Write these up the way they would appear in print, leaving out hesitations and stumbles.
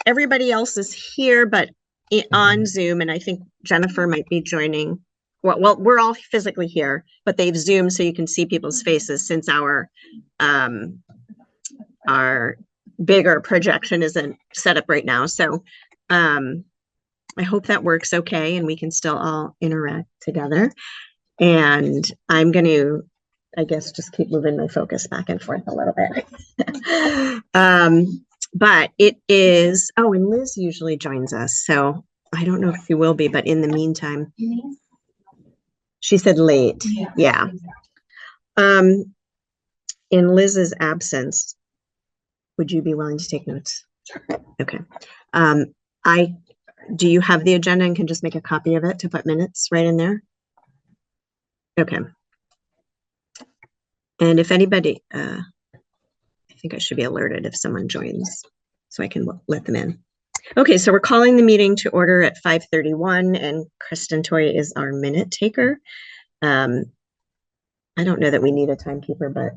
everybody else is here, but on Zoom, and I think Jennifer might be joining. Well, we're all physically here, but they've Zoomed so you can see people's faces since our bigger projection isn't set up right now. So I hope that works okay and we can still all interact together. And I'm going to, I guess, just keep moving my focus back and forth a little bit. But it is, oh, and Liz usually joins us. So I don't know if she will be, but in the meantime, she said late. Yeah. In Liz's absence, would you be willing to take notes? Sure. Okay. Do you have the agenda and can just make a copy of it to put minutes right in there? Okay. And if anybody, I think I should be alerted if someone joins so I can let them in. Okay, so we're calling the meeting to order at 5:31 and Kristen Toy is our minute taker. I don't know that we need a timekeeper, but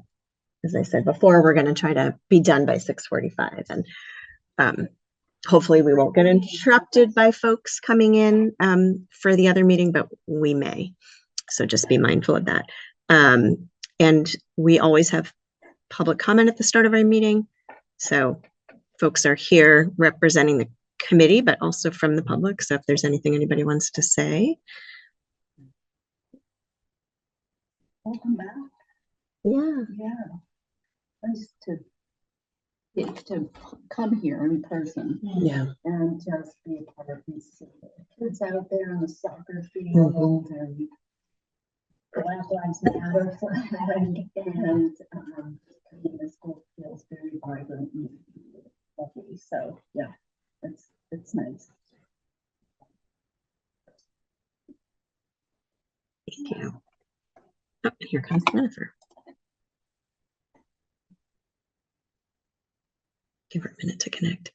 as I said before, we're going to try to be done by 6:45 and hopefully we won't get interrupted by folks coming in for the other meeting, but we may. So just be mindful of that. And we always have public comment at the start of our meeting. So folks are here representing the committee, but also from the public. So if there's anything anybody wants to say. Welcome back. Yeah. Nice to get to come here in person. Yeah. And just be a part of these kids out there on the soccer field and Black Lives Matter flag, and the school feels very vibrant and lovely. So yeah, it's nice. Thank you. Oh, here comes Jennifer. Give her a minute to connect.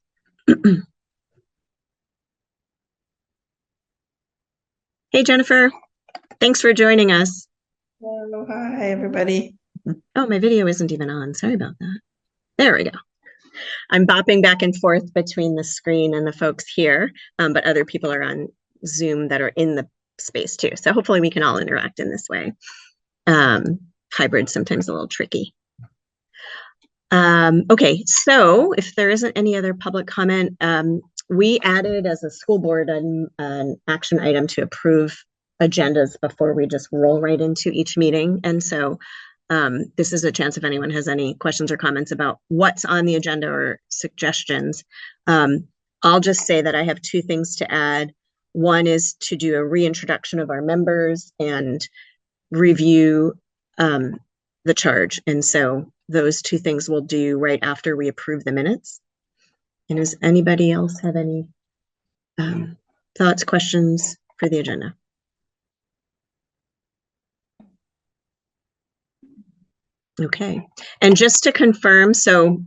Hey, Jennifer. Thanks for joining us. Hello, hi, everybody. Oh, my video isn't even on. Sorry about that. There we go. I'm bopping back and forth between the screen and the folks here, but other people are on Zoom that are in the space too. So hopefully we can all interact in this way. Hybrid sometimes a little tricky. Okay, so if there isn't any other public comment, we added as a school board an action item to approve agendas before we just roll right into each meeting. And so this is a chance if anyone has any questions or comments about what's on the agenda or suggestions. I'll just say that I have two things to add. One is to do a reintroduction of our members and review the charge. And so those two things we'll do right after we approve the minutes. And does anybody else have any thoughts, questions for the agenda? Okay, and just to confirm, so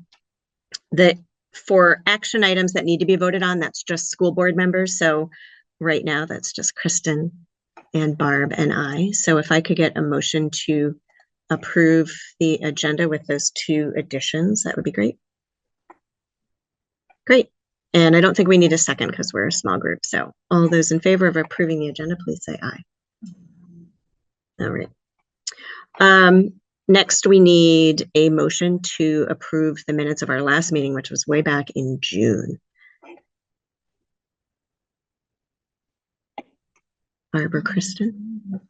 that for action items that need to be voted on, that's just school board members. So right now that's just Kristen and Barb and I. So if I could get a motion to approve the agenda with those two additions, that would be great. Great. And I don't think we need a second because we're a small group. So all those in favor of approving the agenda, please say aye. All right. Next, we need a motion to approve the minutes of our last meeting, which was way back in June. Barbara, Kristen.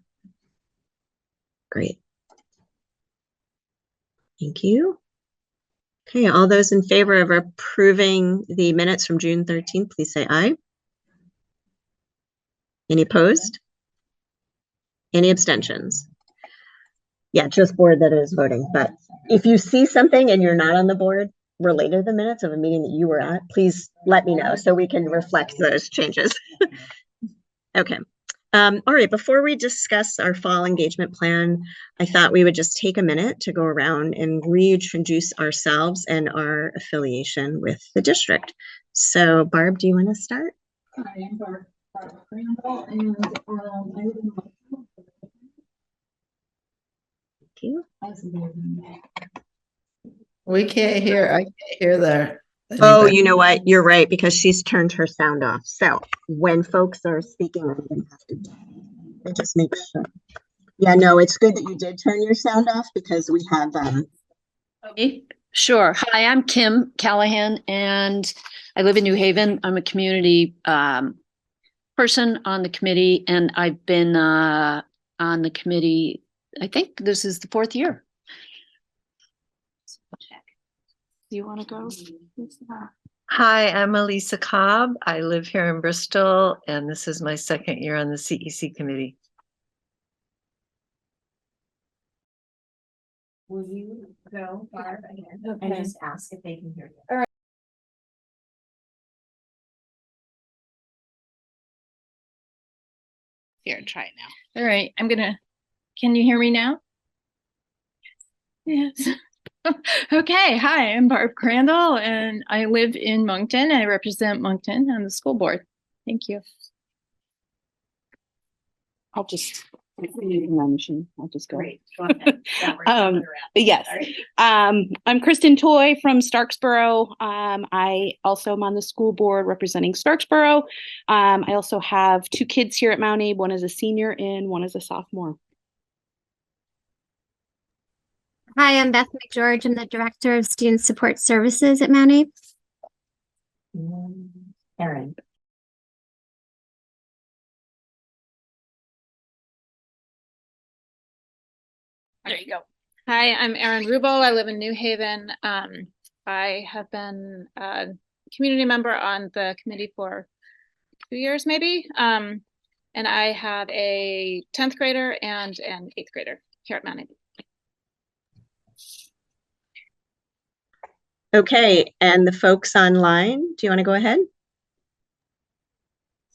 Great. Thank you. Okay, all those in favor of approving the minutes from June 13th, please say aye. Any opposed? Any abstentions? Yeah, just board that is voting. But if you see something and you're not on the board related to the minutes of a meeting that you were at, please let me know so we can reflect those changes. Okay. All right, before we discuss our fall engagement plan, I thought we would just take a minute to go around and reintroduce ourselves and our affiliation with the district. So Barb, do you want to start? I am Barb Crandall, and I live in Thank you. We can't hear, I can't hear Oh, Anybody? you know what? You're right, because she's turned her sound off. So when folks are speaking, I'm gonna have to I just make sure. Yeah, no, it's good that you did turn your sound off because we have Me? Sure. Hi, I'm Kim Callahan and I live in New Haven. I'm a community person on the committee and I've been on the committee, I think this is the 4th year. Do you want to go? Hi, I'm Elisa Cobb. I live here in Bristol, and this is my 2nd year on the CEC committee. Will you go, Barb, again, and Okay. just ask if they can hear you? Here, try it now. All right, can you hear me now? Yes. Okay, hi, I'm Barb Crandall and I live in Moncton. I represent Moncton on the school board. Thank you. I'll just, I'll just go. Great. Go ahead. Yeah, we're Um, coming around. Yes. All right. I'm Kristen Toy from Starksboro. I also am on the school board representing Starksboro. I also have 2 kids here at Mount Abe. One is a senior and one is a sophomore. Hi, I'm Beth McGeorge. I'm the Director of Student Support Services at Mount Abe. Erin. There you go. Hi, I'm Erin Rubel. I live in New Haven. I have been a community member on the committee for 2 years, maybe. And I have a 10th grader and an 8th grader here at Mount Abe. okay, and the folks online, do you want to go ahead?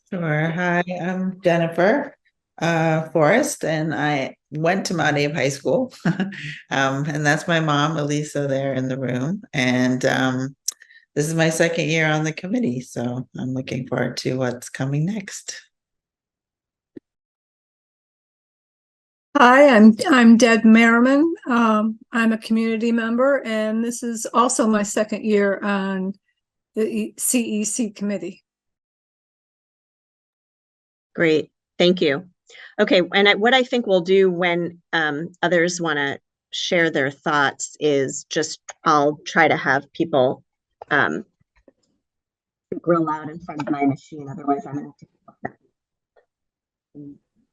Sure. Hi, I'm Jennifer Forrest, and I went to Mount Abe High School. And that's my mom, Elisa, there in the room. And this is my 2nd year on the committee, so I'm looking forward to what's coming next. Hi, I'm Deb Merriman. I'm a community member, and this is also my 2nd year on the CEC committee. Great, thank you. Okay, and what I think we'll do when others want to share their thoughts is just, I'll try to have people grill out in front of my machine, otherwise I'm gonna have to.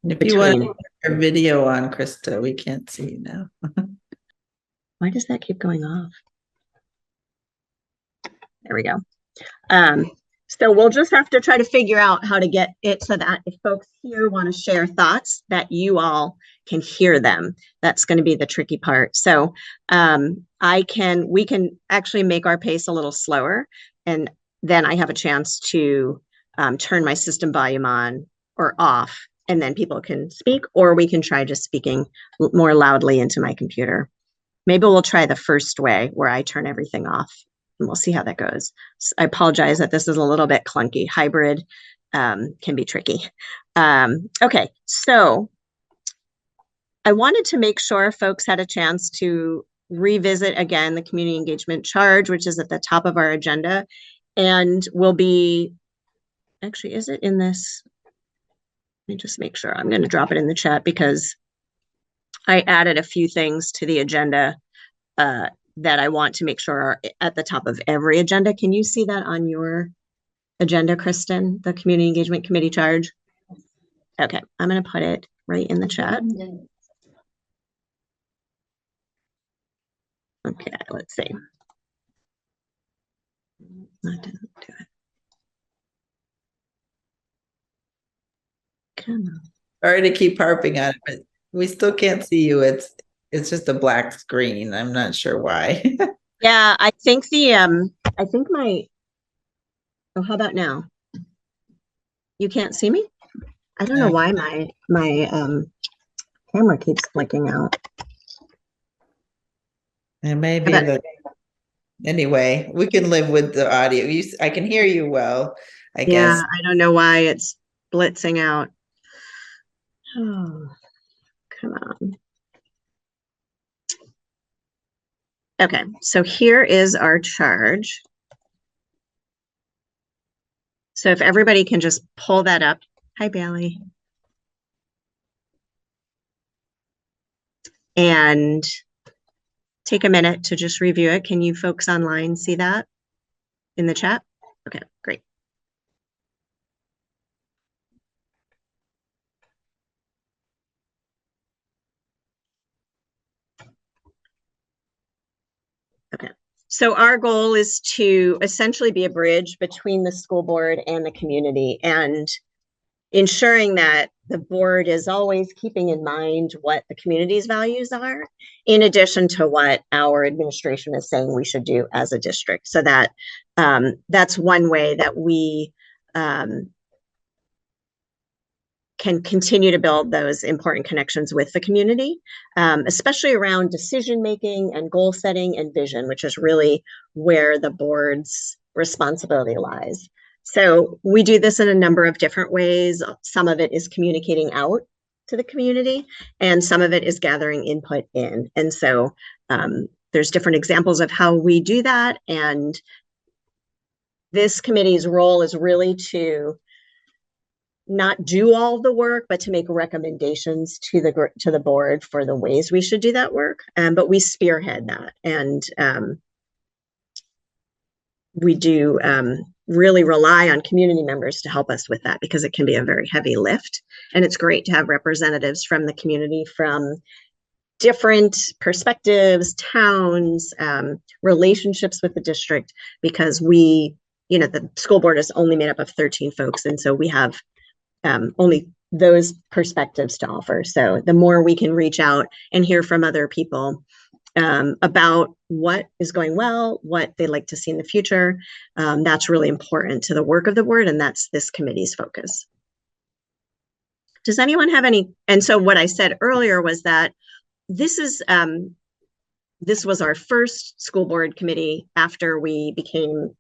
And if you want Between. your video on, Krista, we can't see you now. Why does that keep going off? There we go. So we'll just have to try to figure out how to get it so that if folks here want to share thoughts, that you all can hear them. That's going to be the tricky part. So we can actually make our pace a little slower, and then I have a chance to turn my system volume on or off, and then people can speak, or we can try just speaking more loudly into my computer. Maybe we'll try the first way where I turn everything off. And we'll see how that goes. I apologize that this is a little bit clunky. Hybrid can be tricky. Okay, so I wanted to make sure folks had a chance to revisit again the community engagement charge, which is at the top of our agenda, and will be, actually, is it in this? Let me just make sure. I'm going to drop it in the chat because I added a few things to the agenda that I want to make sure are at the top of every agenda. Can you see that on your agenda, Kristen, the Community Engagement Committee charge? Okay, I'm going to put it right in the chat. Okay, let's see. That didn't do it. Come on. Sorry to keep harping on it, but we still can't see you. It's just a black screen. I'm not sure why. Yeah, I think my, oh, how about now? You can't see me? I don't know No. why my camera keeps blinking out. It may be bet- that. Anyway, we can live with the audio. I can hear you well, I Yeah, guess. I don't know why it's blitzing out. Oh, come on. Okay, so here is our charge. So if everybody can just pull that up. Hi, Bailey. And take a minute to just review it. Can you folks online see that in the chat? Okay, great. Okay, so our goal is to essentially be a bridge between the school board and the community, and ensuring that the board is always keeping in mind what the community's values are, in addition to what our administration is saying we should do as a district. So that that's one way that we can continue to build those important connections with the community, especially around decision-making and goal setting and vision, which is really where the board's responsibility lies. So we do this in a number of different ways. Some of it is communicating out to the community, and some of it is gathering input in. And so there's different examples of how we do that. And this committee's role is really to not do all the work, but to make recommendations to the board for the ways we should do that work. But we spearhead that, and we do really rely on community members to help us with that, because it can be a very heavy lift. And it's great to have representatives from the community, from different perspectives, towns, relationships with the district, because we, you know, the school board is only made up of 13 folks. And so we have only those perspectives to offer. So the more we can reach out and hear from other people about what is going well, what they'd like to see in the future, that's really important to the work of the board, and that's this committee's focus. Does anyone have any? And so what I said earlier was that this was our first school board committee after we became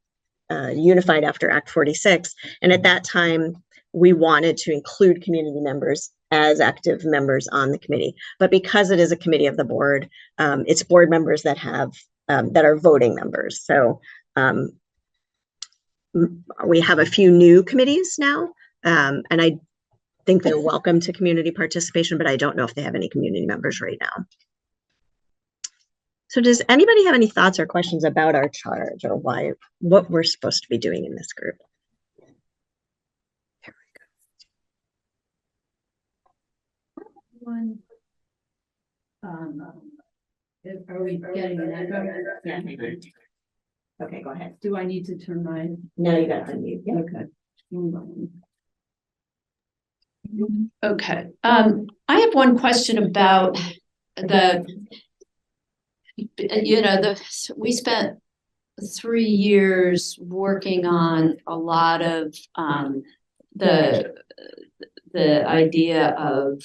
unified after Act 46, and at that time we wanted to include community members as active members on the committee. But because it is a committee of the board, it's board members that have that are voting members. So we have a few new committees now, and I think they're welcome to community participation, but I don't know if they have any community members right now. So does anybody have any thoughts or questions about our charge, or what we're supposed to be doing in this group? Are we getting an echo? Yeah. Okay, go ahead. Do I need to turn mine? No, you got to unmute. Yeah. Okay. Okay. I have one question about we spent 3 years working on a lot of the idea of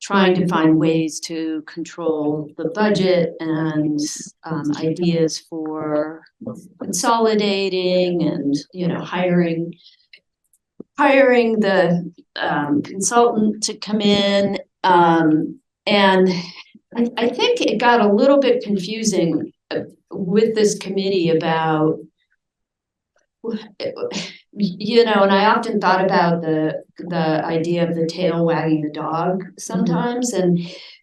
trying to find ways to control the budget, and ideas for consolidating and, hiring the consultant to come in. And I think it got a little bit confusing with this committee about, and I often thought about the idea of the tail wagging the dog sometimes, and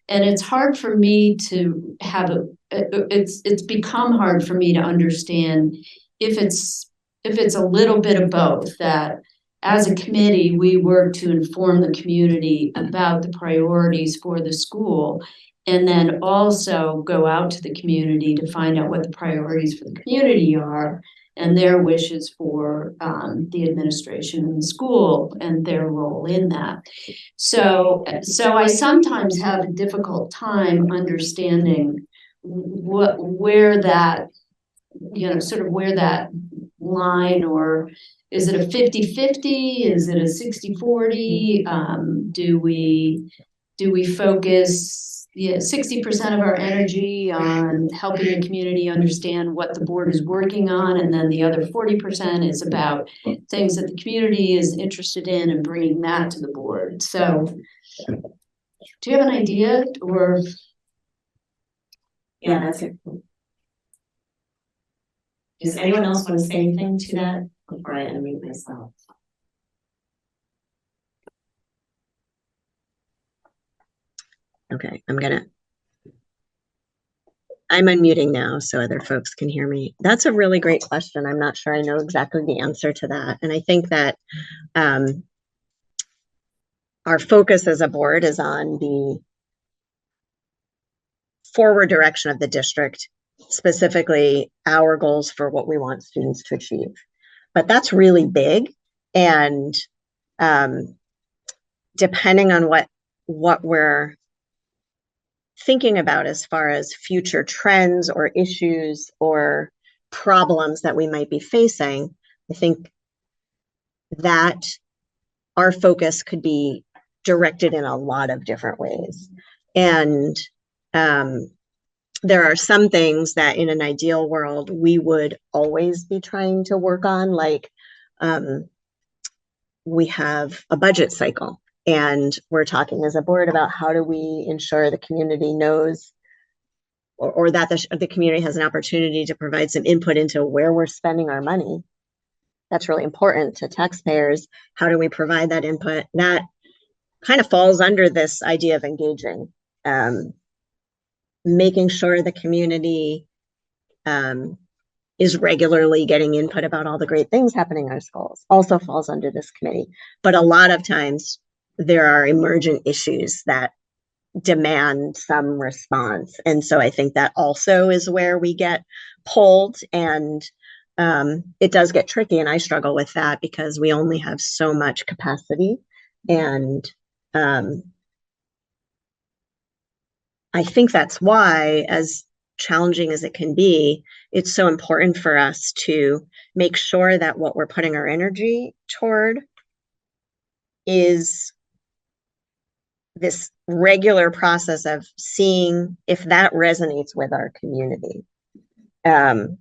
it's hard for me to have it's become hard for me to understand if it's a little bit of both, that as a committee we work to inform the community about the priorities for the school, and then also go out to the community to find out what the priorities for the community are, and their wishes for the administration in the school and their role in that. So I sometimes have a difficult time understanding where that line, or is it a 50-50? Is it a 60-40? Do we focus 60% of our energy on helping the community understand what the board is working on, and then the other 40% is about things that the community is interested in and bringing that to the board? So do you have an idea? Or yeah, that's it. Does anyone else want to say anything to that before I unmute myself. Okay, I'm unmuting now so other folks can hear me. That's a really great question. I'm not sure I know exactly the answer to that. And I think that our focus as a board is on the forward direction of the district, specifically our goals for what we want students to achieve. But that's really big. And depending on what we're thinking about as far as future trends or issues or problems that we might be facing, I think that our focus could be directed in a lot of different ways. And there are some things that in an ideal world, we would always be trying to work on, like we have a budget cycle. And we're talking as a board about how do we ensure the community knows or that the community has an opportunity to provide some input into where we're spending our money. That's really important to taxpayers. How do we provide that input? That kind of falls under this idea of engaging, making sure the community is regularly getting input about all the great things happening in our schools also falls under this committee. But a lot of times there are emergent issues that demand some response. And so I think that also is where we get pulled, and it does get tricky. And I struggle with that because we only have so much capacity. And I think that's why, as challenging as it can be, it's so important for us to make sure that what we're putting our energy toward is this regular process of seeing if that resonates with our community. And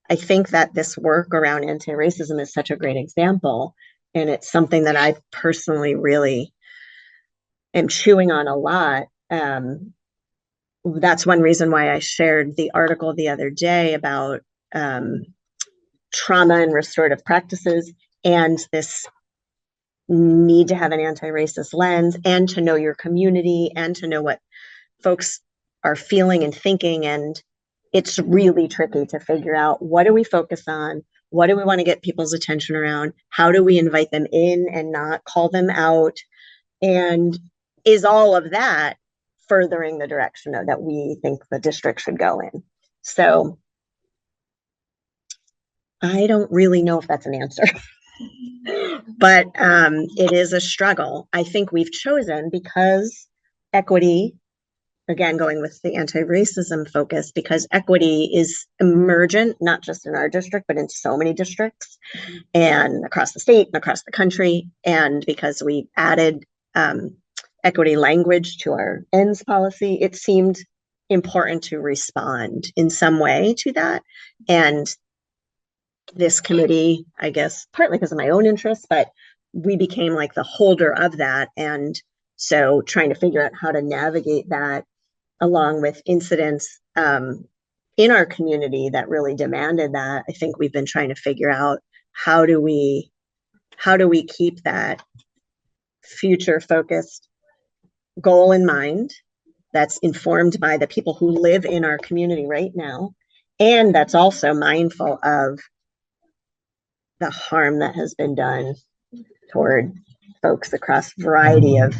I think that this work around anti-racism is such a great example. And it's something that I personally really am chewing on a lot. That's one reason why I shared the article the other day about trauma and restorative practices and this need to have an anti-racist lens and to know your community and to know what folks are feeling and thinking. And it's really tricky to figure out, what do we focus on? What do we want to get people's attention around? How do we invite them in and not call them out? And is all of that furthering the direction that we think the district should go in? So I don't really know if that's an answer. But it is a struggle. I think we've chosen, because equity, again, going with the anti-racism focus, because equity is emergent, not just in our district, but in so many districts and across the state and across the country. And because we added equity language to our ends policy, it seemed important to respond in some way to that. And this committee, I guess, partly because of my own interests, but we became like the holder of that. And so trying to figure out how to navigate that along with incidents in our community that really demanded that, I think we've been trying to figure out how do we keep that future focused goal in mind that's informed by the people who live in our community right now, and that's also mindful of the harm that has been done toward folks across a variety of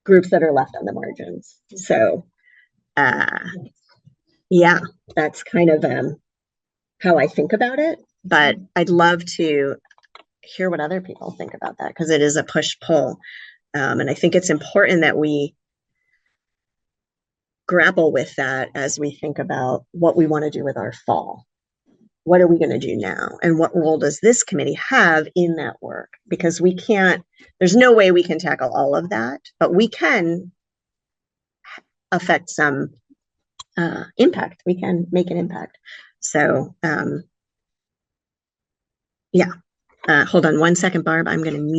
groups that are left on the margins. So yeah, that's kind of how I think about it, but I'd love to hear what other people think about that, because it is a push-pull. And I think it's important that we grapple with that as we think about what we want to do with our fall. What are we going to do now? And what role does this committee have in that work? Because we can't, there's no way we can tackle all of that, but we can affect some impact. We can make an impact. So yeah, hold on one second, Barb. I'm going to mute.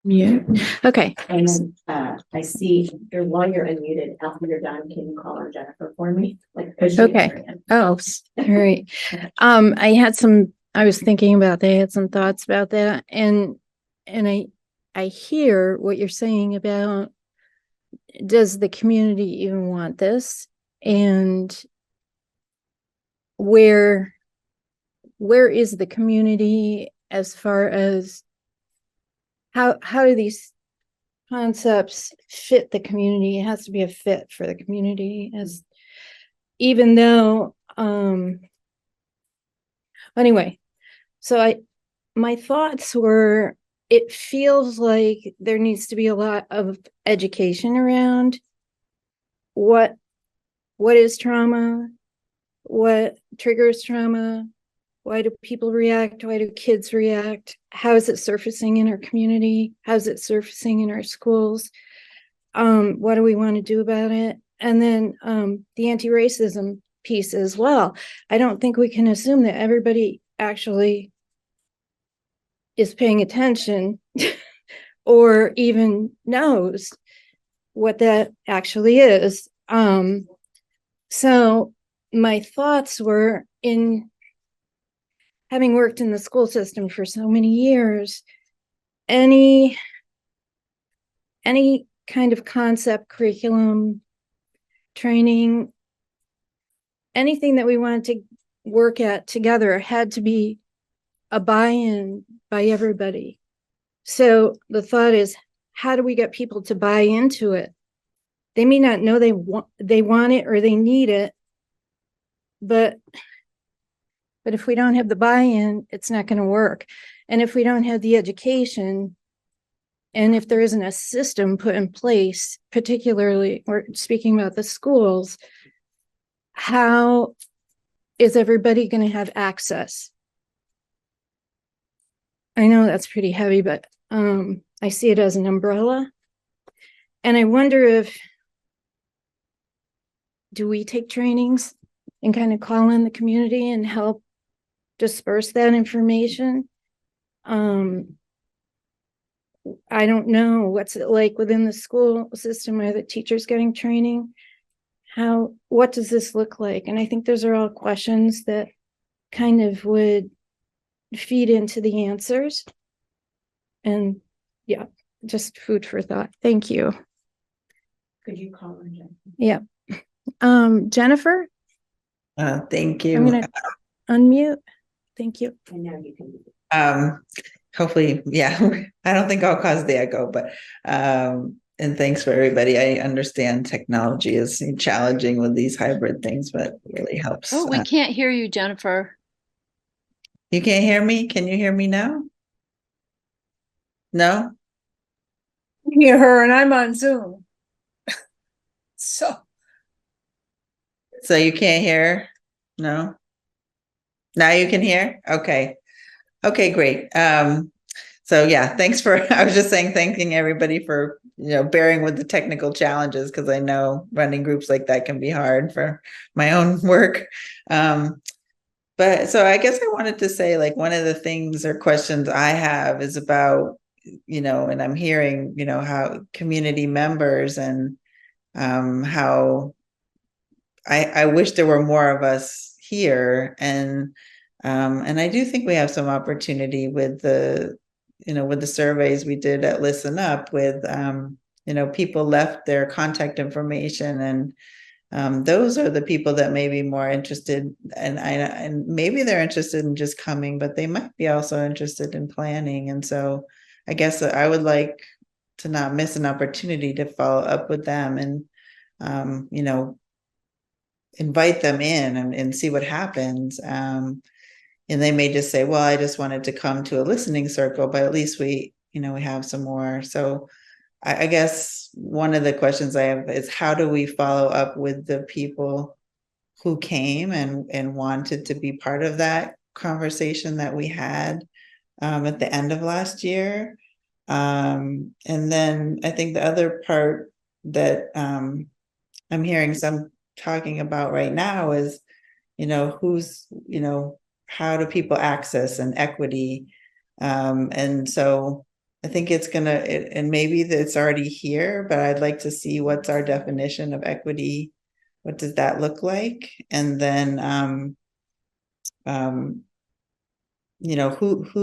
Yeah. Okay. And then I see, or while you're unmuted, after you're done, can you call on Jennifer for me? Like, 'cause she has Okay. her hand. Oh, all right. I was thinking about that. I had some thoughts about that, and I hear what you're saying about, does the community even want this, and where is the community as far as how do these concepts fit the community? It has to be a fit for the community, as even though anyway, so my thoughts were, it feels like there needs to be a lot of education around what is trauma, what triggers trauma, why do people react, why do kids react, how is it surfacing in our community, how is it surfacing in our schools, what do we want to do about it, and then the anti-racism piece as well. I don't think we can assume that everybody actually is paying attention or even knows what that actually is. So my thoughts were, in having worked in the school system for so many years, any kind of concept, curriculum, training, anything that we wanted to work at together had to be a buy-in by everybody. So the thought is, how do we get people to buy into it? They may not know they want it or they need it, but if we don't have the buy-in, it's not going to work. And if we don't have the education, and if there isn't a system put in place, particularly, we're speaking about the schools, how is everybody going to have access? I know that's pretty heavy, but I see it as an umbrella. And I wonder if, do we take trainings and kind of call in the community and help disperse that information? I don't know, what's it like within the school system? Are the teachers getting training? What does this look like? And I think those are all questions that kind of would feed into the answers. And yeah, just food for thought. Thank you. Could you call on Jennifer? Yeah. Jennifer, Thank I'm you. gonna unmute. Thank you. And now you can. Hopefully, yeah, I don't think I'll cause the echo, but and thanks for everybody. I understand technology is challenging with these hybrid things, but it really helps. Oh, we can't hear you, Jennifer. You can't hear me? Can you hear me now? No? Hear her, and I'm on Zoom. So You can't hear? No? Now you can hear? Okay. Okay, great. So yeah, thanks for, I was just saying, thanking everybody for, bearing with the technical challenges, because I know running groups like that can be hard for my own work. But so I guess I wanted to say, like, one of the things or questions I have is about, and I'm hearing, how community members and how I wish there were more of us here. And I do think we have some opportunity with with the surveys we did at Listen Up with, people left their contact information, and those are the people that may be more interested, and maybe they're interested in just coming, but they might be also interested in planning. And so I guess I would like to not miss an opportunity to follow up with them and, invite them in and see what happens. And they may just say, well, I just wanted to come to a listening circle, but at least we have some more. So I guess one of the questions I have is, how do we follow up with the people who came and wanted to be part of that conversation that we had at the end of last year? And then I think the other part that I'm hearing some talking about right now is, who's, how do people access and equity? And so I think it's and maybe it's already here, but I'd like to see what's our definition of equity. What does that look like? And then, who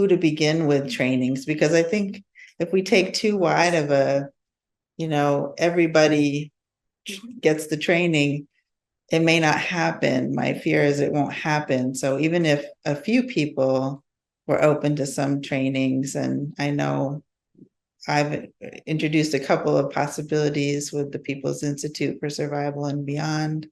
to begin with trainings, because I think if we take too wide of a, everybody gets the training, it may not happen. My fear is it won't happen. So even if a few people were open to some trainings, and I know I've introduced a couple of possibilities with the People's Institute for Survival and Beyond,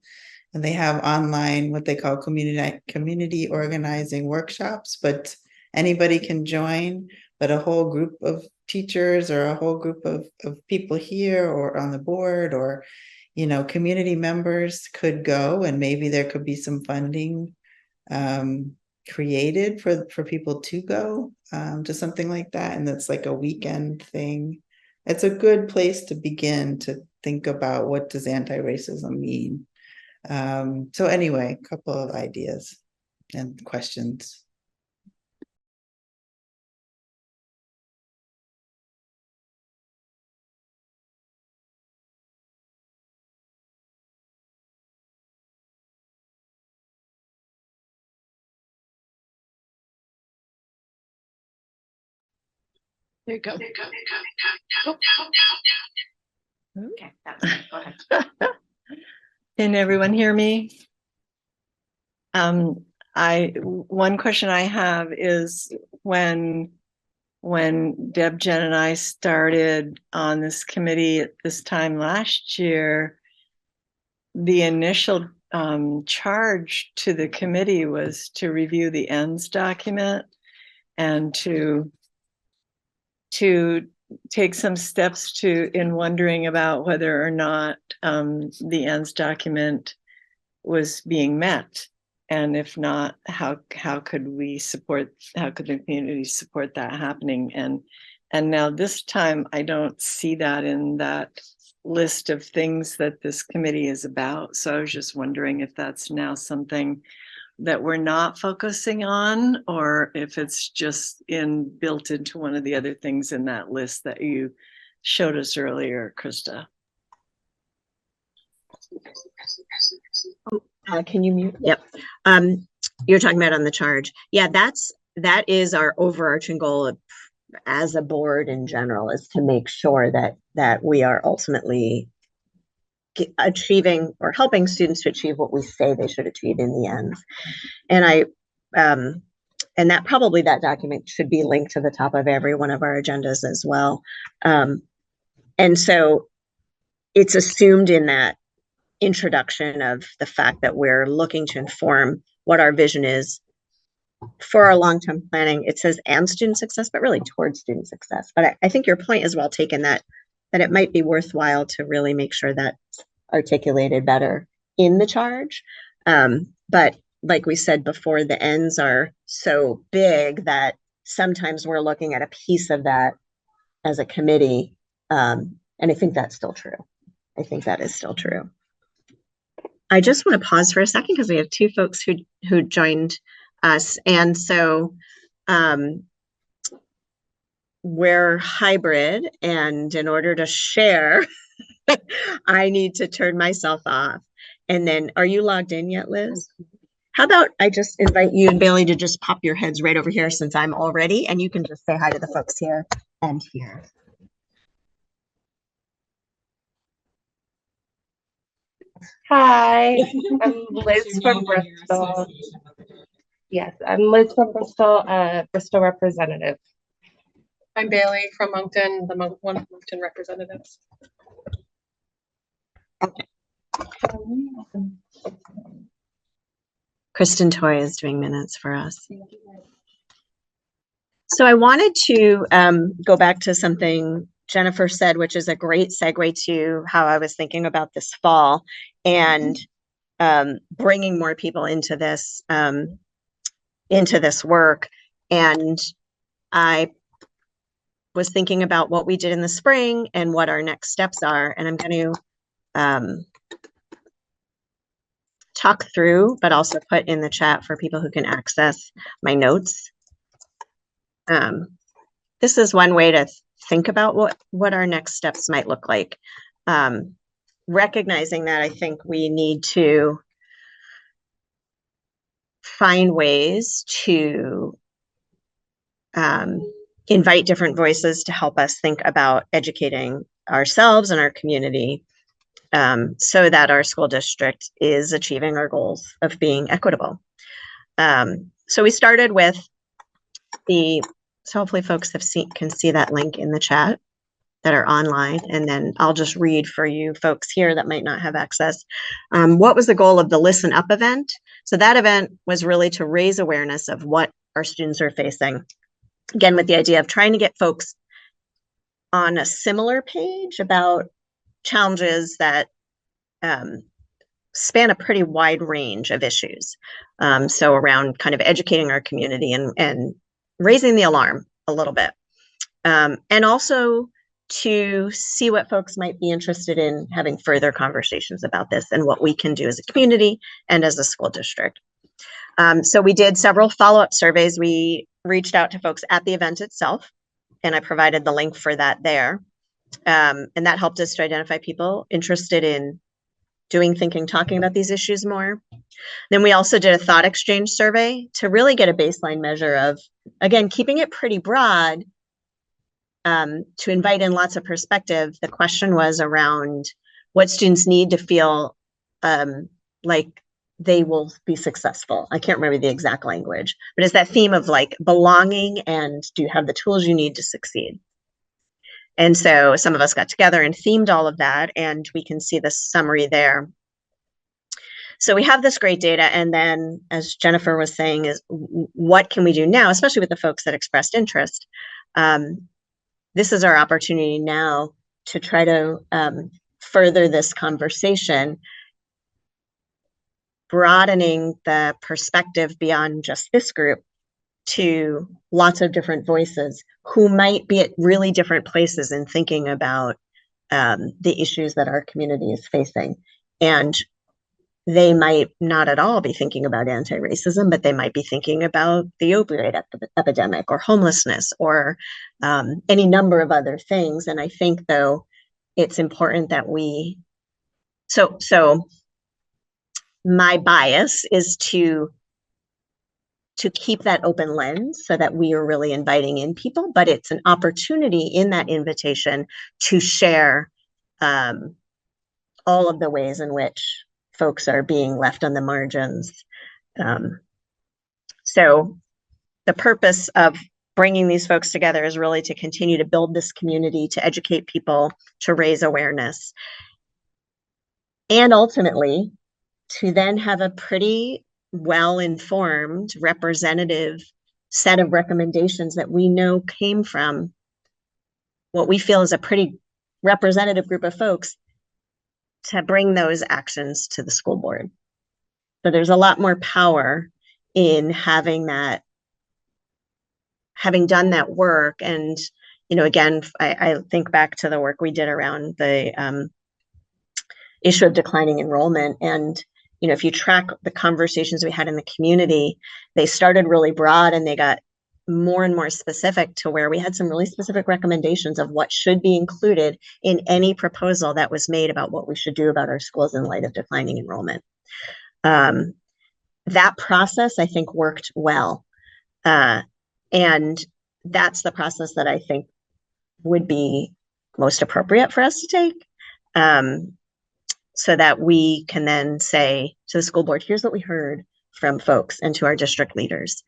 and they have online what they call community organizing workshops, but anybody can join, but a whole group of teachers or a whole group of people here or on the board or community members could go, and maybe there could be some funding created for people to go to something like that. And that's like a weekend thing. It's a good place to begin to think about what does anti-racism mean. So anyway, a couple of ideas and questions. There you go. Okay. Go ahead. Can everyone hear me? One question I have is when Deb, Jen, and I started on this committee at this time last year, the initial charge to the committee was to review the ends document and to take some steps in wondering about whether or not the ends document was being met. And if not, how could the community support that happening? And now this time, I don't see that in that list of things that this committee is about. So I was just wondering if that's now something that we're not focusing on, or if it's just built into one of the other things in that list that you showed us earlier, Krista. Can you mute? Yep. You're talking about on the charge. Yeah, that is our overarching goal as a board in general, is to make sure that we are ultimately achieving or helping students to achieve what we say they should achieve in the end. And and that probably that document should be linked to the top of every one of our agendas as well. And so it's assumed in that introduction of the fact that we're looking to inform what our vision is for our long-term planning. It says and student success, but really towards student success. But I think your point is well taken, that it might be worthwhile to really make sure that's articulated better in the charge. But like we said before, the ends are so big that sometimes we're looking at a piece of that as a committee. And I think that's still true. I think that is still true. I just want to pause for a second because we have two folks who joined us. And so we're hybrid, and in order to share, I need to turn myself off. And then, are you logged in yet, Liz? How about I just invite you and Bailey to just pop your heads right over here since I'm all ready, and you can just say hi to the folks here and here. Hi, I'm Liz from Bristol. Yes, I'm Liz from Bristol, Bristol representative. I'm Bailey from Moncton, the Moncton representatives. Okay. Kristen Toy is doing minutes for us. So I wanted to go back to something Jennifer said, which is a great segue to how I was thinking about this fall and bringing more people into this work. And I was thinking about what we did in the spring and what our next steps are. And I'm going to talk through, but also put in the chat for people who can access my notes. This is one way to think about what our next steps might look like. Recognizing that I think we need to find ways to invite different voices to help us think about educating ourselves and our community, so that our school district is achieving our goals of being equitable. So we started with so hopefully folks can see that link in the chat that are online, and then I'll just read for you folks here that might not have access. What was the goal of the Listen Up event? So that event was really to raise awareness of what our students are facing. Again, with the idea of trying to get folks on a similar page about challenges that span a pretty wide range of issues. So around kind of educating our community and raising the alarm a little bit. And also to see what folks might be interested in having further conversations about this and what we can do as a community and as a school district. So we did several follow-up surveys. We reached out to folks at the event itself, and I provided the link for that there. And that helped us to identify people interested in doing thinking, talking about these issues more. Then we also did a thought exchange survey to really get a baseline measure of, again, keeping it pretty broad, to invite in lots of perspective. The question was around what students need to feel like they will be successful. I can't remember the exact language, but it's that theme of like belonging and do you have the tools you need to succeed? And so some of us got together and themed all of that, and we can see the summary there. So we have this great data, and then as Jennifer was saying, is what can we do now, especially with the folks that expressed interest? This is our opportunity now to try to further this conversation, broadening the perspective beyond just this group to lots of different voices who might be at really different places in thinking about the issues that our community is facing. And they might not at all be thinking about anti-racism, but they might be thinking about the opioid epidemic or homelessness or any number of other things. And I think, though, it's important that so my bias is to keep that open lens so that we are really inviting in people, but it's an opportunity in that invitation to share all of the ways in which folks are being left on the margins. So the purpose of bringing these folks together is really to continue to build this community, to educate people, to raise awareness, and ultimately to then have a pretty well-informed, representative set of recommendations that we know came from what we feel is a pretty representative group of folks, to bring those actions to the school board. So there's a lot more power in having done that work. And, you know, again, I think back to the work we did around the issue of declining enrollment. And, you know, if you track the conversations we had in the community, they started really broad and they got more and more specific to where we had some really specific recommendations of what should be included in any proposal that was made about what we should do about our schools in light of declining enrollment. That process, I think, worked well. And that's the process that I think would be most appropriate for us to take, so that we can then say to the school board, here's what we heard from folks, and to our district leaders.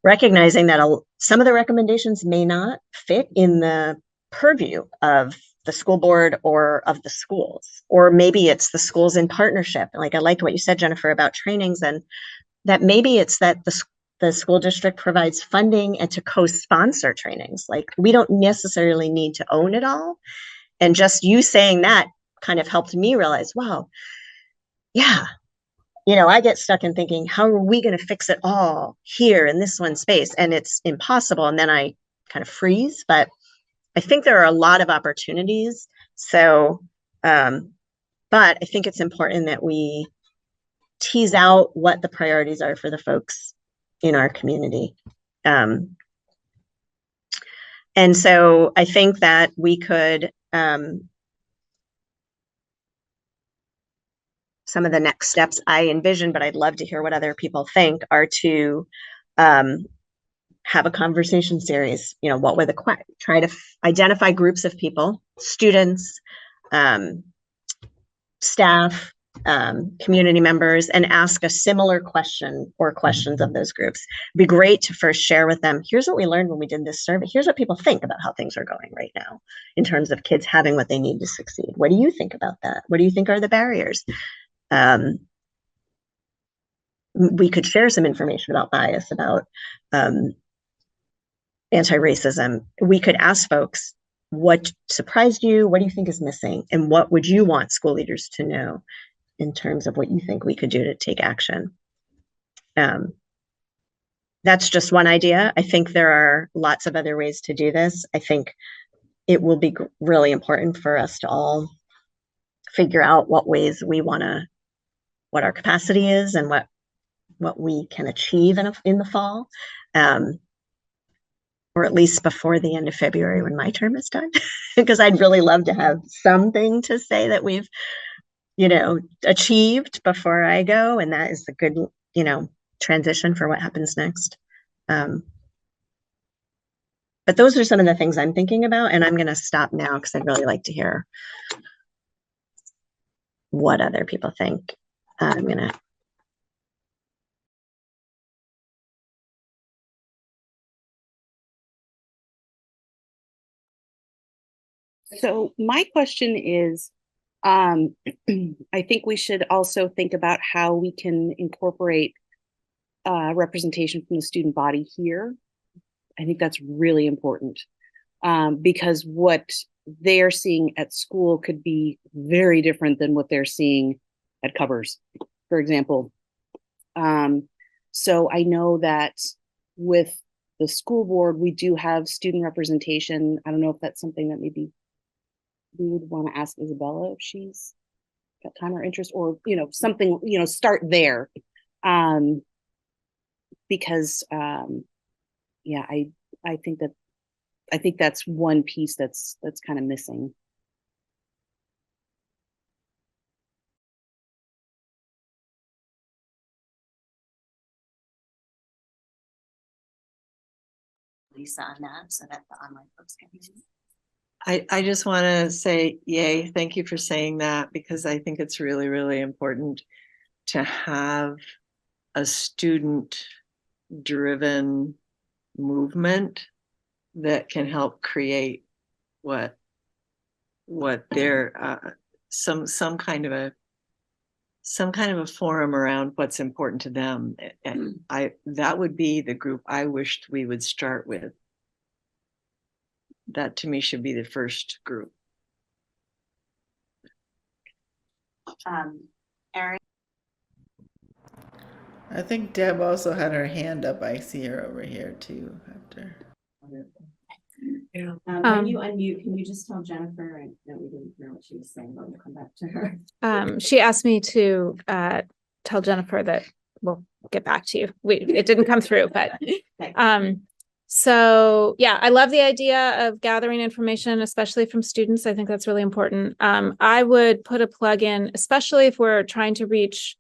Recognizing that some of the recommendations may not fit in the purview of the school board or of the schools, or maybe it's the schools in partnership. Like I liked what you said, Jennifer, about trainings, and that maybe it's that the school district provides funding and to co-sponsor trainings. Like we don't necessarily need to own it all. And just you saying that kind of helped me realize, wow, yeah. You know, I get stuck in thinking, how are we going to fix it all here in this one space? And it's impossible. And then I kind of freeze, but I think there are a lot of opportunities. So, but I think it's important that we tease out what the priorities are for the folks in our community. And so I think that we could, some of the next steps I envision, but I'd love to hear what other people think, are to have a conversation series. You know, what were the try to identify groups of people, students, staff, community members, and ask a similar question or questions of those groups. It'd be great to first share with them, here's what we learned when we did this survey. Here's what people think about how things are going right now in terms of kids having what they need to succeed. What do you think about that? What do you think are the barriers? We could share some information about bias, about anti-racism. We could ask folks, what surprised you? What do you think is missing? And what would you want school leaders to know in terms of what you think we could do to take action? That's just one idea. I think there are lots of other ways to do this. I think it will be really important for us to all figure out what ways we want to, what our capacity is and what we can achieve in the fall. Or at least before the end of February when my term is done, because I'd really love to have something to say that we've, you know, achieved before I go. And that is a good, you know, transition for what happens next. But those are some of the things I'm thinking about, and I'm going to stop now because I'd really like to hear what other people think. I'm going to So my question is, I think we should also think about how we can incorporate representation from the student body here. I think that's really important because what they're seeing at school could be very different than what they're seeing at Covers, for example. So I know that with the school board, we do have student representation. I don't know if that's something that maybe we would want to ask Isabella if she's got time or interest, or, you know, something, you know, start there. Because yeah, I think that's one piece that's kind of missing. Lisa on that so that the online folks can use it. I just want to say, yay, thank you for saying that, because I think it's really, really important to have a student-driven movement that can help create what their some kind of a forum around what's important to them. And that would be the group I wished we would start with. That to me should be the first group. Erin? I think Deb also had her hand up. I see her over here too. After. Yeah. When you unmute, can you just tell Jennifer that we didn't hear what she was saying, but we'll come back to her. She asked me to tell Jennifer that we'll get back to you. It didn't come through, but so yeah, I love the idea of gathering information, especially from students. I think that's really important. I would put a plug in, especially if we're trying to reach,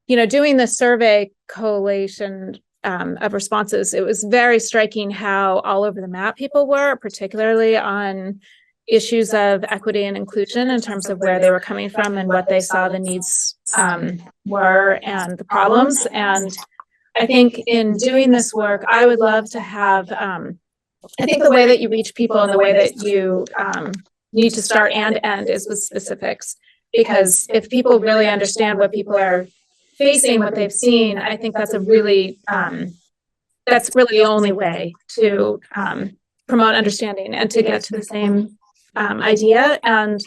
you know, doing the survey collation of responses. It was very striking how all over the map people were, particularly on issues of equity and inclusion in terms of where they were coming from and what they saw the needs were and the problems. And I think in doing this work, I would love to have, I think the way that you reach people and the way that you need to start and end is with specifics. Because if people really understand what people are facing, what they've seen, I think that's really the only way to promote understanding and to get to the same idea. And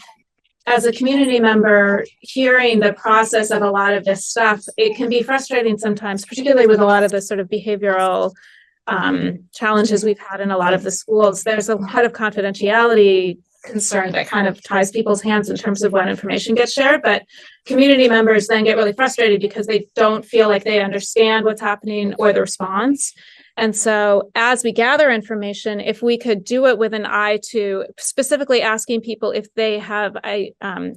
as a community member, hearing the process of a lot of this stuff, it can be frustrating sometimes, particularly with a lot of the sort of behavioral challenges we've had in a lot of the schools. There's a lot of confidentiality concern that kind of ties people's hands in terms of what information gets shared, but community members then get really frustrated because they don't feel like they understand what's happening or the response. And so as we gather information, if we could do it with an eye to specifically asking people if they have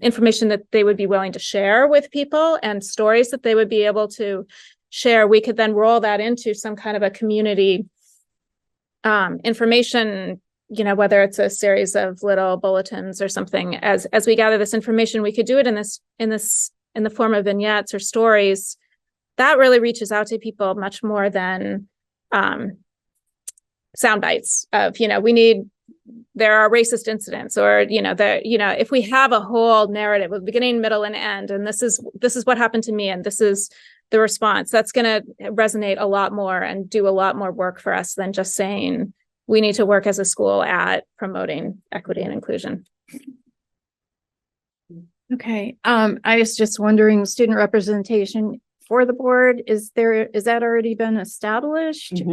information that they would be willing to share with people and stories that they would be able to share, we could then roll that into some kind of a community information, you know, whether it's a series of little bulletins or something. As we gather this information, we could do it in the form of vignettes or stories. That really reaches out to people much more than sound bites of, you know, there are racist incidents, or, you know, if we have a whole narrative with beginning, middle, and end, and this is what happened to me, and this is the response, that's going to resonate a lot more and do a lot more work for us than just saying we need to work as a school at promoting equity and inclusion. Okay, I was just wondering, student representation for the board, is that already been established?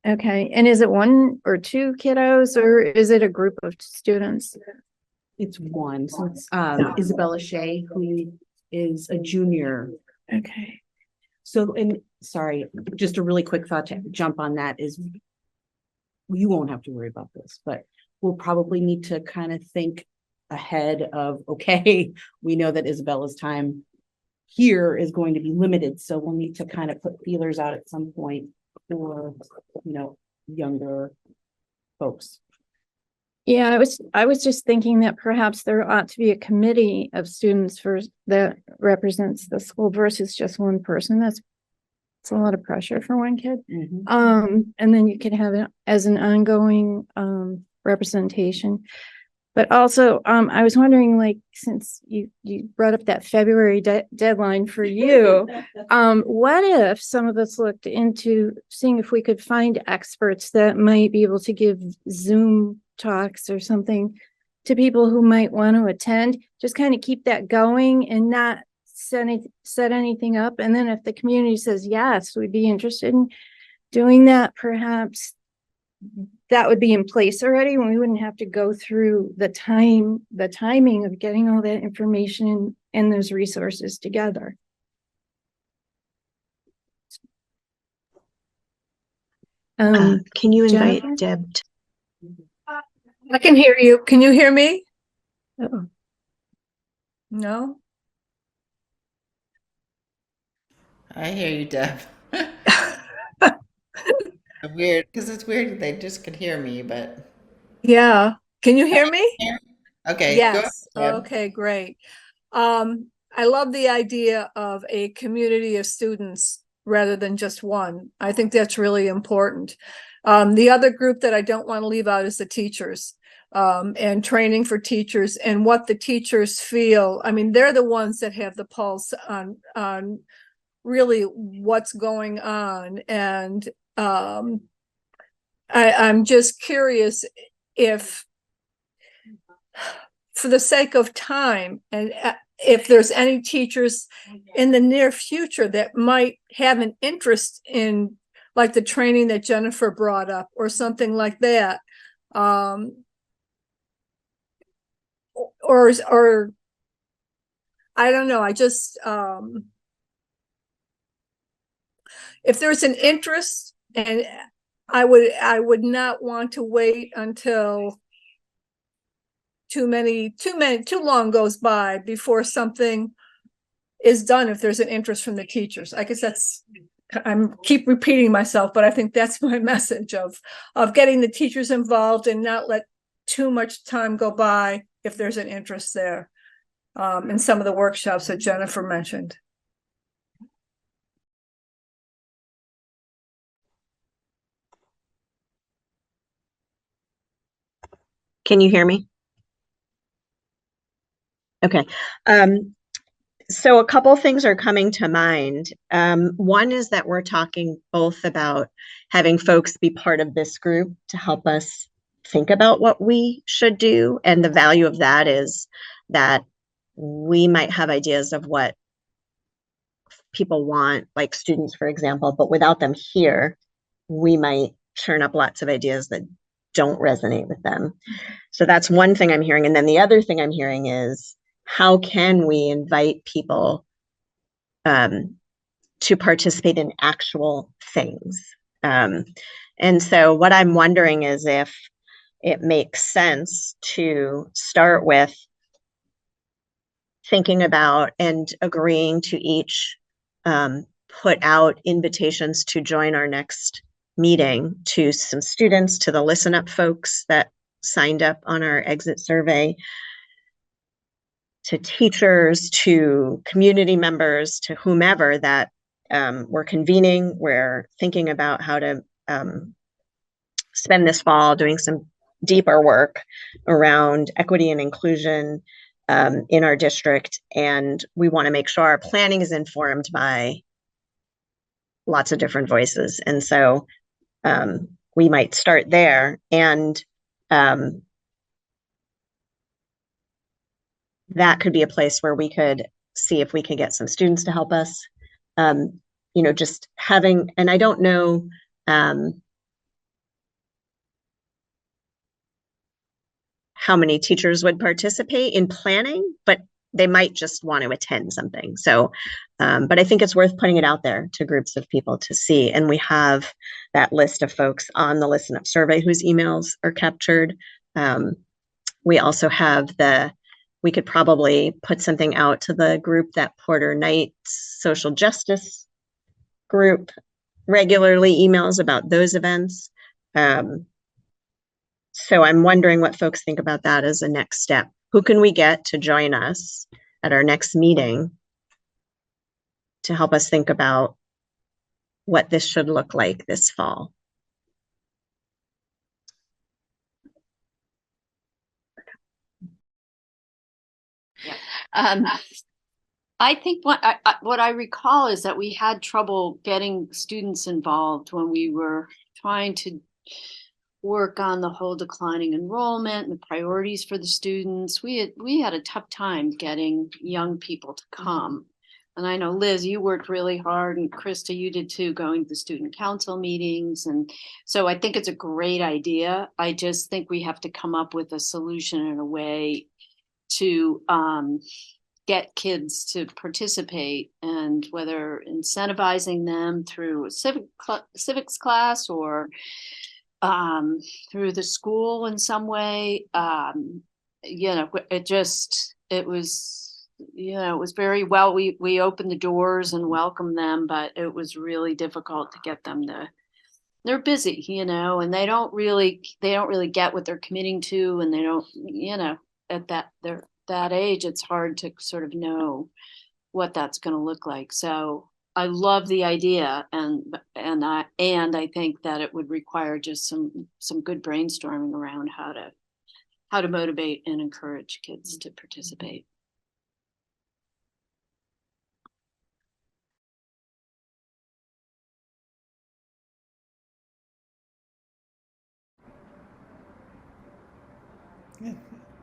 Okay, and is it 1 or 2 kiddos, or is it a group of students? It's one. So it's Isabella Shea, who is a junior. Okay. So, and sorry, just a really quick thought to jump on that is you won't have to worry about this, but we'll probably need to kind of think ahead of, okay, we know that Isabella's time here is going to be limited, so we'll need to kind of put feelers out at some point for, you know, younger folks. Yeah, I was just thinking that perhaps there ought to be a committee of students that represents the school versus just one person. It's a lot of pressure for one kid. And then you could have it as an ongoing representation. But also, I was wondering, like, since you brought up that February deadline for you, what if some of us looked into seeing if we could find experts that might be able to give Zoom talks or something to people who might want to attend, just kind of keep that going and not set anything up. And then if the community says, yes, we'd be interested in doing that, perhaps that would be in place already, and we wouldn't have to go through the timing of getting all that information and those resources together. Can you invite Jennifer? Deb? I can hear you. Can you hear me? Uh-oh. No? I hear you, Deb. Weird, because it's weird that they just could hear me, but Yeah. Can you hear me? okay, Yes. go ahead. Okay, great. I love the idea of a community of students rather than just one. I think that's really important. The other group that I don't want to leave out is the teachers, and training for teachers and what the teachers feel. I mean, they're the ones that have the pulse on really what's going on. And I'm just curious if, for the sake of time, and if there's any teachers in the near future that might have an interest in, like, the training that Jennifer brought up or something like that. Or I don't know, I just, if there's an interest, and I would not want to wait until too long goes by before something is done, if there's an interest from the teachers. I guess I'm keep repeating myself, but I think that's my message of getting the teachers involved and not let too much time go by if there's an interest there, in some of the workshops that Jennifer mentioned. Can you hear me? Okay. So a couple things are coming to mind. One is that we're talking both about having folks be part of this group to help us think about what we should do. And the value of that is that we might have ideas of what people want, like students, for example, but without them here, we might churn up lots of ideas that don't resonate with them. So that's one thing I'm hearing. And then the other thing I'm hearing is, how can we invite people to participate in actual things? And so what I'm wondering is if it makes sense to start with thinking about and agreeing to each put out invitations to join our next meeting to some students, to the Listen Up folks that signed up on our exit survey, to teachers, to community members, to whomever that we're convening. We're thinking about how to spend this fall doing some deeper work around equity and inclusion in our district. And we want to make sure our planning is informed by lots of different voices. And so we might start there. And that could be a place where we could see if we can get some students to help us. You know, just having, and I don't know, how many teachers would participate in planning, but they might just want to attend something. So, but I think it's worth putting it out there to groups of people to see. And we have that list of folks on the Listen Up survey whose emails are captured. We also have we could probably put something out to the group that Porter Knight's social justice group regularly emails about those events. So I'm wondering what folks think about that as a next step. Who can we get to join us at our next meeting to help us think about what this should look like this fall? I think what I recall is that we had trouble getting students involved when we were trying to work on the whole declining enrollment and the priorities for the students. We had a tough time getting young people to come. And I know, Liz, you worked really hard, and Krista, you did too, going to the student council meetings. And so I think it's a great idea. I just think we have to come up with a solution and a way to get kids to participate, and whether incentivizing them through a civics class or through the school in some way. You know, it was very well, we opened the doors and welcomed them, but it was really difficult to get them they're busy, you know, and they don't really get what they're committing to, and they don't, you know, at that age, it's hard to sort of know what that's going to look like. So I love the idea, and I think that it would require just some good brainstorming around how to motivate and encourage kids to participate.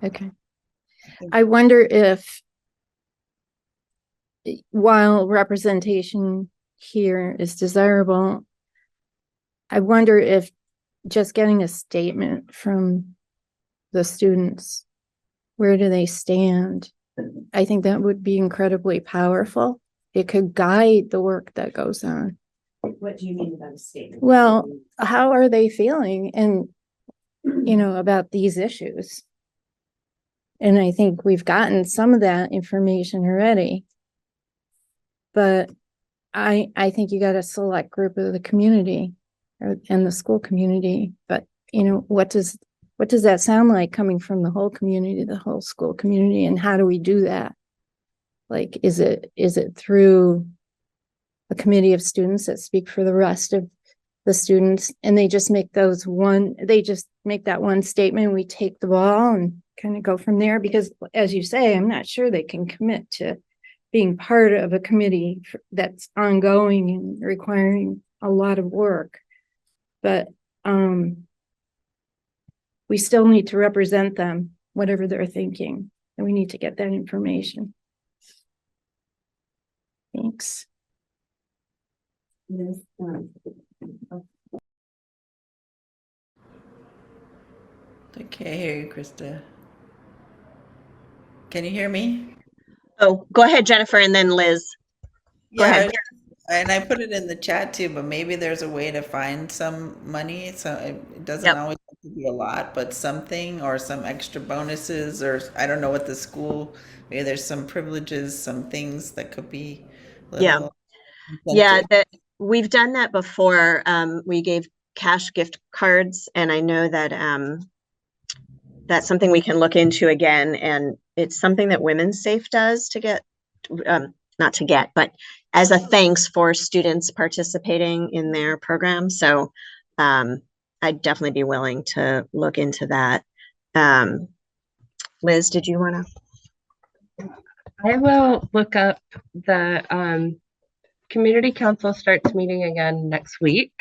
Okay. I wonder if, while representation here is desirable, I wonder if just getting a statement from the students, where do they stand? I think that would be incredibly powerful. It could guide the work that goes on. What do you mean by a statement? Well, how are they feeling, and you know, about these issues? And I think we've gotten some of that information already. But I think you got a select group of the community and the school community. But, you know, what does that sound like coming from the whole community, the whole school community? And how do we do that? Like, is it through a committee of students that speak for the rest of the students, and they just make that one statement, we take the ball and kind of go from there? Because as you say, I'm not sure they can commit to being part of a committee that's ongoing and requiring a lot of work. But we still need to represent them, whatever they're thinking, and we need to get that information. Thanks. Okay, I hear you, Krista. Can you hear me? Oh, go ahead, Jennifer, and then Liz. Go ahead. And I put it in the chat too, but maybe there's a way to find some money. So it doesn't Yep. always have to be a lot, but something or some extra bonuses or I don't know what the school, maybe there's some privileges, some things that could be Yeah. little Yeah, incentive. that we've done that before. We gave cash gift cards, and I know that that's something we can look into again. And it's something that Women's Safe does to get, not to get, but as a thanks for students participating in their program. So I'd definitely be willing to look into that. Liz, did you want to? I will look up the community council starts meeting again next week.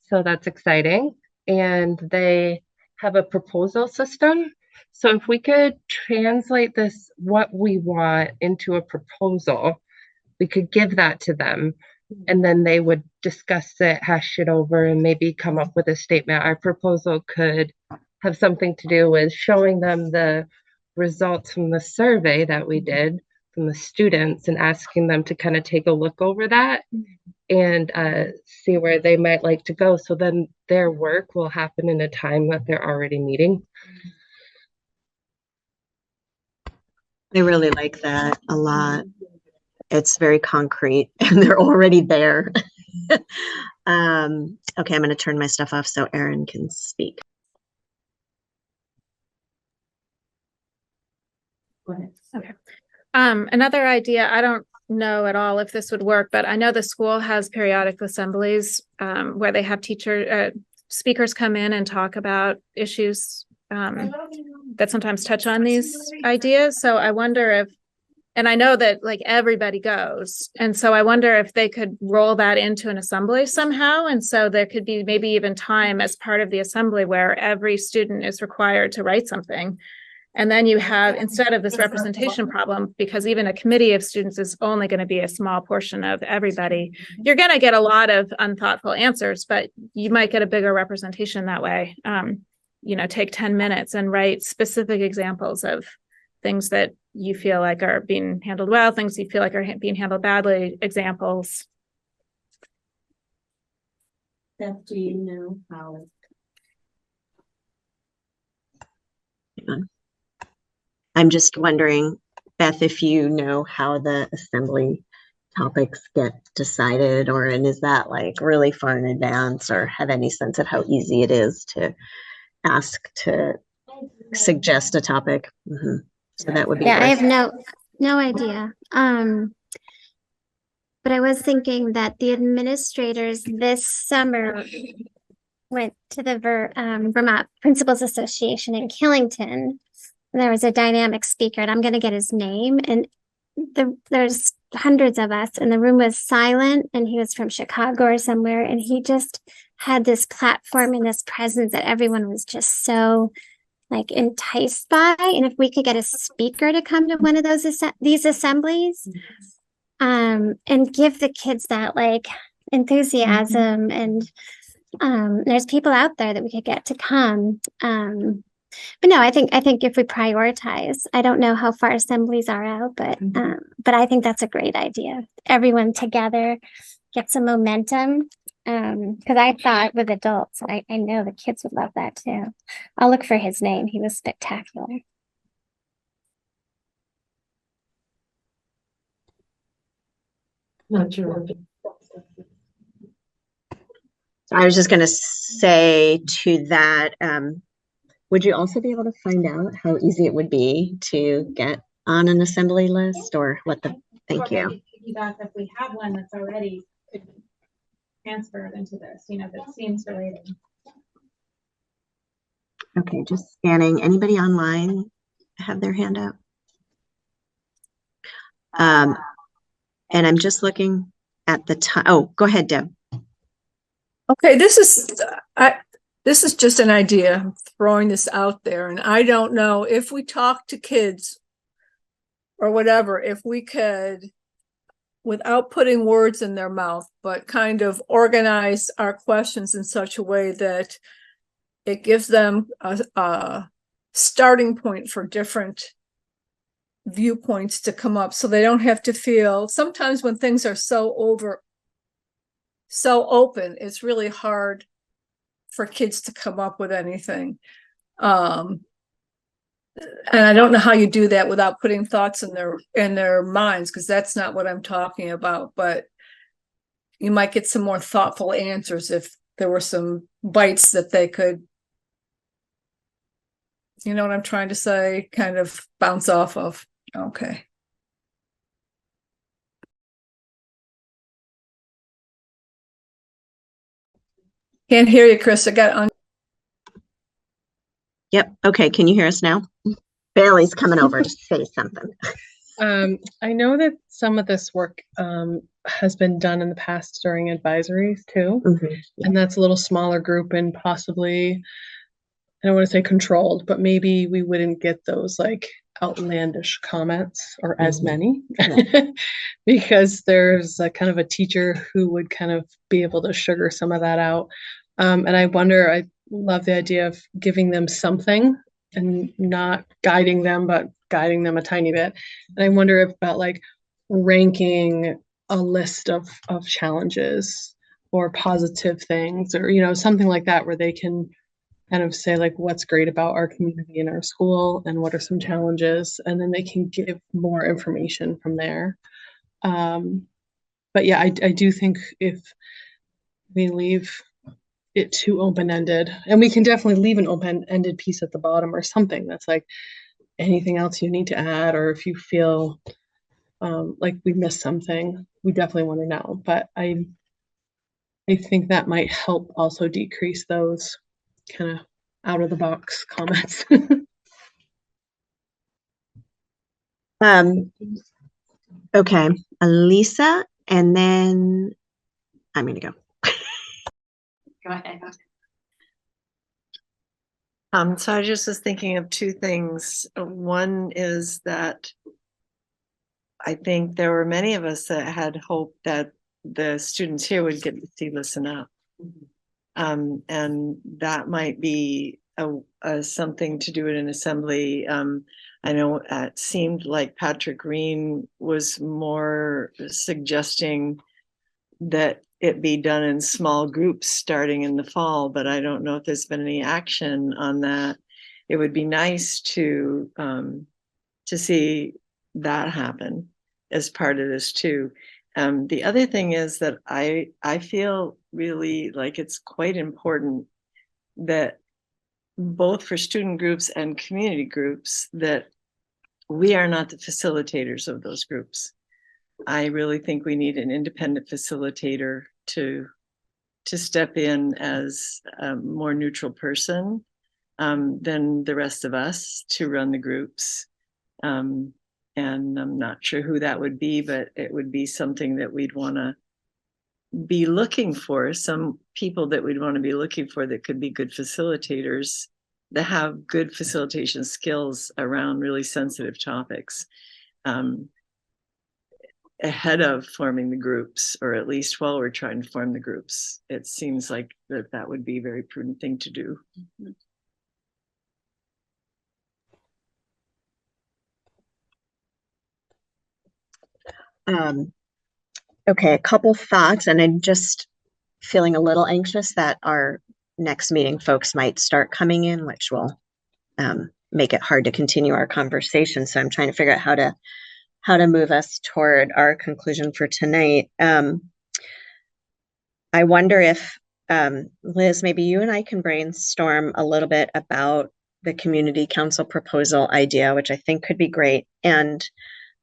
So that's exciting. And they have a proposal system. So if we could translate this, what we want, into a proposal, we could give that to them. And then they would discuss it, hash it over, and maybe come up with a statement. Our proposal could have something to do with showing them the results from the survey that we did from the students and asking them to kind of take a look over that and see where they might like to go. So then their work will happen in a time that they're already meeting. I really like that a lot. It's very concrete and they're already there. Okay, I'm going to turn my stuff off so Erin can speak. Go ahead. Okay. Another idea, I don't know at all if this would work, but I know the school has periodic assemblies where they have speakers come in and talk about issues that sometimes touch on these ideas. So I wonder if, and I know that like everybody goes, and so I wonder if they could roll that into an assembly somehow. And so there could be maybe even time as part of the assembly where every student is required to write something. And then you have, instead of this representation problem, because even a committee of students is only going to be a small portion of everybody, you're going to get a lot of unthoughtful answers, but you might get a bigger representation that way. You know, take 10 minutes and write specific examples of things that you feel like are being handled well, things you feel like are being handled badly, examples. Beth, do you know how? Hang on. I'm just wondering, Beth, if you know how the assembly topics get decided, and is that like really far in advance, or have any sense of how easy it is to ask to suggest a topic? Mm-hmm. So that would be Yeah, I great. have no idea. But I was thinking that the administrators this summer went to the Vermont Principals Association in Killington. There was a dynamic speaker, and I'm going to get his name. And there's hundreds of us, and the room was silent. And he was from Chicago or somewhere, and he just had this platform and this presence that everyone was just so like enticed by. And if we could get a speaker to come to one of these assemblies, and give the kids that like enthusiasm, and there's people out there that we could get to come. But no, I think if we prioritize, I don't know how far assemblies are out, but I think that's a great idea. Everyone together, get some momentum. Because I thought with adults, I know the kids would love that too. I'll look for his name. He was spectacular. Not sure. I was just going to say to that, would you also be able to find out how easy it would be to get on an assembly list, or what the, thank you. If we have one that's already transferred into this, that seems related. Okay, just scanning. Anybody online have their hand up? And I'm just looking at the time. Oh, go ahead, Deb. Okay, this is just an idea. I'm throwing this out there, and I don't know if we talk to kids or whatever, if we could, without putting words in their mouth, but kind of organize our questions in such a way that it gives them a starting point for different viewpoints to come up, so they don't have to feel, sometimes when things are so so open, it's really hard for kids to come up with anything. And I don't know how you do that without putting thoughts in their minds, because that's not what I'm talking about, but you might get some more thoughtful answers if there were some bites that they could, you know what I'm trying to say, kind of bounce off of. Okay. Can't hear you, Chris. I got on. Yep. Okay. Can you hear us now? Bailey's coming over to say something. I know that some of this work has been done in the past during advisories too. And that's a little smaller group and possibly, I don't want to say controlled, but maybe we wouldn't get those like outlandish comments or as many because there's a kind of a teacher who would kind of be able to sugar some of that out. And I wonder, I love the idea of giving them something and not guiding them, but guiding them a tiny bit. And I wonder about like ranking a list of challenges or positive things or, you know, something like that where they can kind of say like what's great about our community and our school and what are some challenges, and then they can give more information from there. But yeah, I do think if we leave it too open-ended, and we can definitely leave an open-ended piece at the bottom or something that's like anything else you need to add, or if you feel like we missed something, we definitely want to know. But I think that might help also decrease those kind of out of the box comments. Okay, Elisa, and then I'm gonna go. Go ahead. So I just was thinking of two things. One is that I think there were many of us that had hoped that the students here would get to see Listen Up. And that might be a something to do at an assembly. I know it seemed like Patrick Green was more suggesting that it be done in small groups starting in the fall, but I don't know if there's been any action on that. It would be nice to see that happen as part of this too. The other thing is that I feel really like it's quite important that both for student groups and community groups that we are not the facilitators of those groups. I really think we need an independent facilitator to step in as a more neutral person than the rest of us to run the groups. And I'm not sure who that would be, but it would be something that we'd want to be looking for, some people that we'd want to be looking for that could be good facilitators, that have good facilitation skills around really sensitive topics. Ahead of forming the groups, or at least while we're trying to form the groups, it seems like that would be a very prudent thing to do. Okay, a couple thoughts, and I'm just feeling a little anxious that our next meeting folks might start coming in, which will make it hard to continue our conversation. So I'm trying to figure out how to move us toward our conclusion for tonight. I wonder if, Liz, maybe you and I can brainstorm a little bit about the community council proposal idea, which I think could be great, and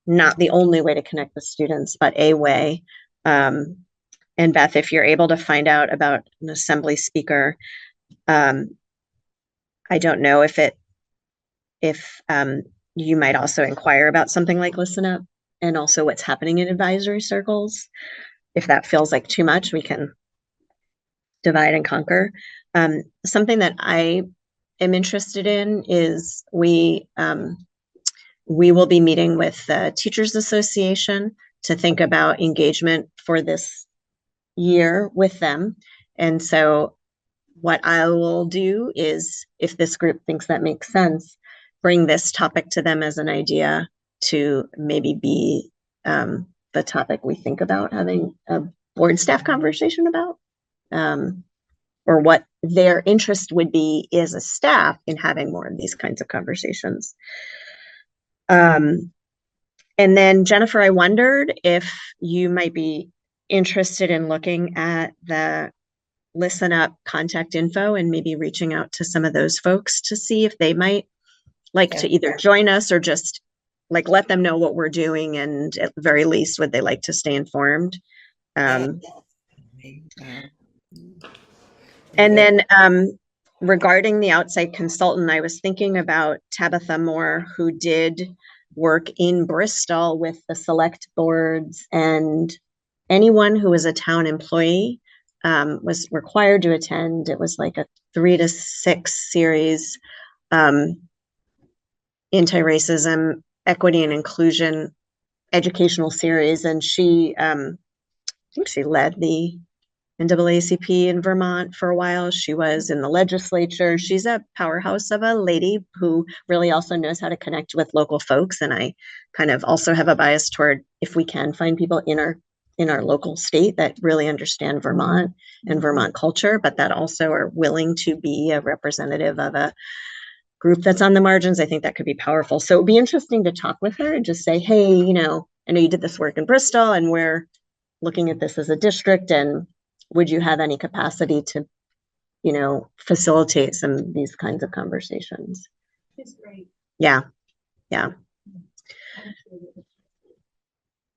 not the only way to connect with students, but a way. And Beth, if you're able to find out about an assembly speaker, I don't know if you might also inquire about something like Listen Up and also what's happening in advisory circles. If that feels like too much, we can divide and conquer. Something that I am interested in is we will be meeting with the Teachers Association to think about engagement for this year with them. And so what I will do is, if this group thinks that makes sense, bring this topic to them as an idea to maybe be the topic we think about having a board staff conversation about. Or what their interest would be as a staff in having more of these kinds of conversations. And then Jennifer, I wondered if you might be interested in looking at the Listen Up contact info and maybe reaching out to some of those folks to see if they might like to either join us or just like let them know what we're doing, and at the very least would they like to stay informed. And then regarding the outside consultant, I was thinking about Tabitha Moore, who did work in Bristol with the select boards, and anyone who was a town employee was required to attend. It was like a 3 to 6 series, anti-racism, equity and inclusion educational series. And she, I think she led the NAACP in Vermont for a while. She was in the legislature. She's a powerhouse of a lady who really also knows how to connect with local folks. And I kind of also have a bias toward, if we can find people in our local state that really understand Vermont and Vermont culture, but that also are willing to be a representative of a group that's on the margins, I think that could be powerful. So it'd be interesting to talk with her and just say, hey, I know you did this work in Bristol and we're looking at this as a district, and would you have any capacity to, facilitate some of these kinds of conversations? It's great. Yeah.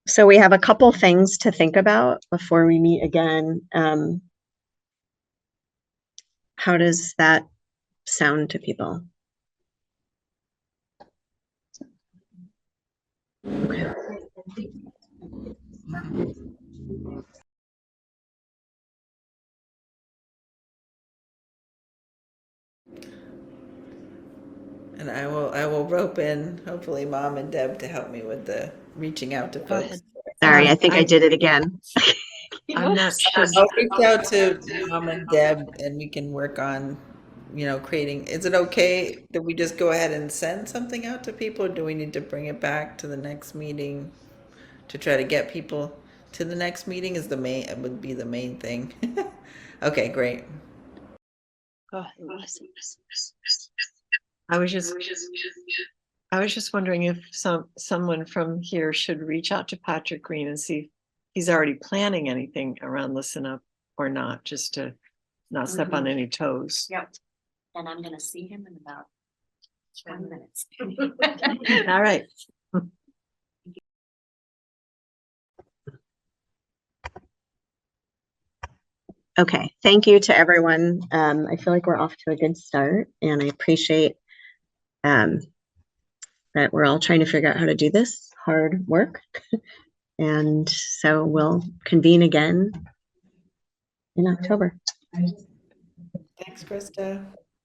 So we have a couple things to think about before we meet again. How does that sound to people? Okay. And I will rope in, hopefully Mom and Deb to help me with the reaching out to folks. Sorry, I think I did it again. I'm not sure. I'll reach out to Mom and Deb and we can work on, creating, is it okay that we just go ahead and send something out to people? Or do we need to bring it back to the next meeting to try to get people to the next meeting would be the main thing. Okay, great. I was just wondering if someone from here should reach out to Patrick Green and see if he's already planning anything around Listen Up or not, just to not step on any toes. Yep. And I'm gonna see him in about 20 minutes. All right. Okay, thank you to everyone. I feel like we're off to a good start, and I appreciate that we're all trying to figure out how to do this hard work. And so we'll convene again in October. Thanks, Krista.